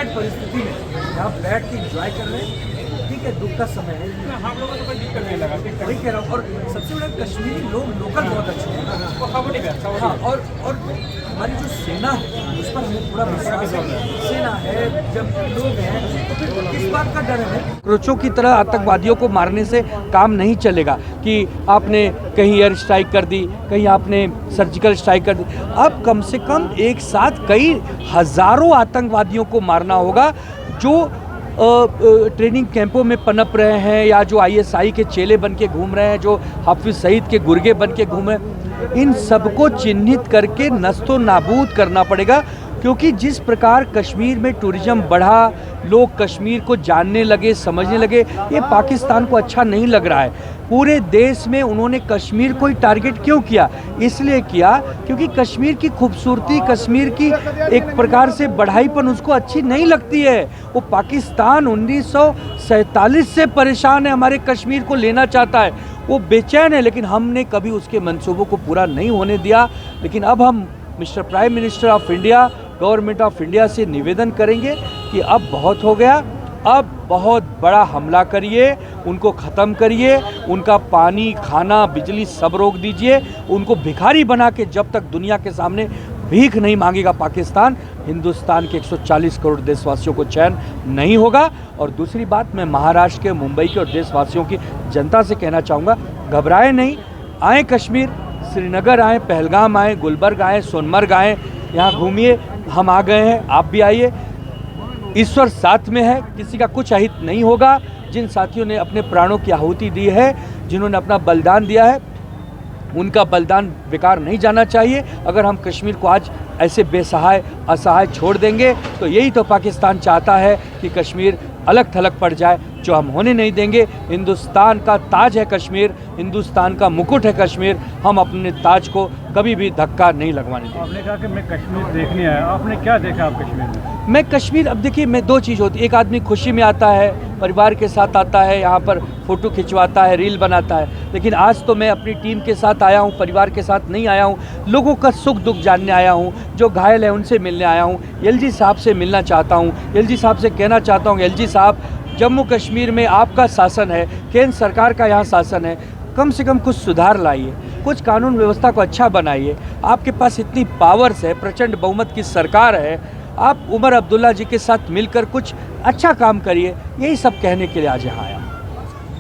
विकट परिस्थिति में यहाँ बैठ के एंजॉय कर रहे हैं। ठीक है, दुख का समय है, हम लोगों को कोई दिक्कत नहीं लगा। वही कह रहा हूँ। और सबसे बड़ा कश्मीरी लोग लोकल बहुत अच्छे हैं। हाँ, और हमारी जो सेना है उस पर हमें पूरा विश्वास है। सेना है, जब लोग हैं तो फिर किस बात का डर है? क्रोचों की तरह आतंकवादियों को मारने से काम नहीं चलेगा कि आपने कहीं एयर स्ट्राइक कर दी, कहीं आपने सर्जिकल स्ट्राइक कर दी। अब कम से कम एक साथ कई हजारों आतंकवादियों को मारना होगा जो ट्रेनिंग कैंपों में पनप रहे हैं या जो आईएसआई के चेले बन के घूम रहे हैं, जो हाफिज सईद के गुर्गे बन के घूम रहे हैं। इन सबको चिन्हित करके नस्तो नाबूद करना पड़ेगा, क्योंकि जिस प्रकार कश्मीर में टूरिज्म बढ़ा, लोग कश्मीर को जानने लगे, समझने लगे, ये पाकिस्तान को अच्छा नहीं लग रहा है। पूरे देश में उन्होंने कश्मीर को ही टारगेट क्यों किया? इसलिए किया क्योंकि कश्मीर की खूबसूरती, कश्मीर की एक प्रकार से बढ़ाईपन उसको अच्छी नहीं लगती है। वो पाकिस्तान 1947 से परेशान है, हमारे कश्मीर को लेना चाहता है, वो बेचैन है, लेकिन हमने कभी उसके मंसूबों को पूरा नहीं होने दिया। लेकिन अब हम mister prime minister of India, government of India से निवेदन करेंगे कि अब बहुत हो गया, अब बहुत बड़ा हमला करिए, उनको ख़त्म करिए, उनका पानी, खाना, बिजली सब रोक दीजिए, उनको भिखारी बना के जब तक दुनिया के सामने भीख नहीं मांगेगा पाकिस्तान, हिंदुस्तान के 140 करोड़ देशवासियों को चैन नहीं होगा। और दूसरी बात, मैं महाराष्ट्र के, मुंबई के और देशवासियों की जनता से कहना चाहूँगा, घबराएं नहीं, आएँ कश्मीर, श्रीनगर आएँ, पहलगाम आएँ, गुलबर्ग आएँ, सोनमर्ग आएँ, यहाँ घूमिए। हम आ गए हैं, आप भी आइए। ईश्वर साथ में है, किसी का कुछ अहित नहीं होगा। जिन साथियों ने अपने प्राणों की आहुति दी है, जिन्होंने अपना बलिदान दिया है, उनका बलिदान बेकार नहीं जाना चाहिए। अगर हम कश्मीर को आज ऐसे बेसहाय, असहाय छोड़ देंगे तो यही तो पाकिस्तान चाहता है कि कश्मीर अलग थलग पड़ जाए, जो हम होने नहीं देंगे। हिंदुस्तान का ताज है कश्मीर, हिंदुस्तान का मुकुट है कश्मीर, हम अपने ताज को कभी भी धक्का नहीं लगवाने देंगे। आपने कहा कि मैं कश्मीर देखने आया, आपने क्या देखा आप कश्मीर में? मैं कश्मीर, अब देखिए, मैं दो चीज़ होती है, एक आदमी खुशी में आता है, परिवार के साथ आता है, यहाँ पर फ़ोटो खिंचवाता है, रील बनाता है, लेकिन आज तो मैं अपनी टीम के साथ आया हूँ, परिवार के साथ नहीं आया हूँ। लोगों का सुख दुख जानने आया हूँ, जो घायल है उनसे मिलने आया हूँ। एलजी साहब से मिलना चाहता हूँ, एलजी साहब से कहना चाहता हूँ, एलजी साहब, जम्मू कश्मीर में आपका शासन है, केंद्र सरकार का यहाँ शासन है, कम से कम कुछ सुधार लाइए, कुछ कानून व्यवस्था को अच्छा बनाइए। आपके पास इतनी पावर्स है, प्रचंड बहुमत की सरकार है, आप उमर अब्दुल्ला जी के साथ मिलकर कुछ अच्छा काम करिए। यही सब कहने के लिए आज यहाँ आया।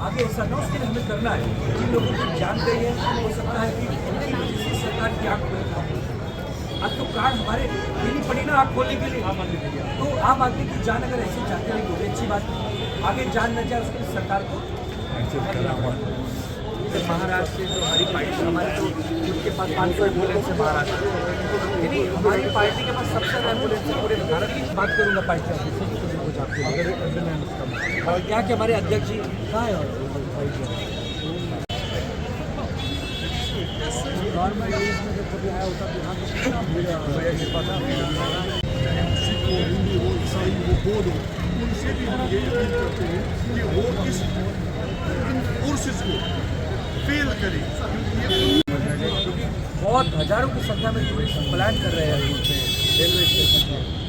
आगे ऐसा ना, उसके लिए हमें करना है। जिन लोगों को जान गई है, हो सकता है कि उनकी वजह से सरकार की आँख खोले। आज तो कार्ड हमारे देनी पड़ी ना आँख खोलने के लिए, तो आम आदमी की जान अगर ऐसे जाते रहेगी तो अच्छी बात है। आगे जान न जाए, उसके लिए सरकार को महाराष्ट्र से जो हमारी पार्टी, हमारे तो उनके पास 500 एम्बुलेंस है महाराष्ट्र, यानी हमारी पार्टी के पास सबसे ज़्यादा एम्बुलेंस है पूरे भारत की। बात करूँगा पार्टी और क्या कि हमारे अध्यक्ष जी कहाँ है? नॉर्मल डेज में जब कभी आया होता तो उनसे भी हम ये अपील करते हैं कि वो इन फोर्सेस को फेल करें, क्योंकि बहुत हजारों की संख्या में टूरिस्ट प्लान कर रहे हैं रेलवे स्टेशन पर।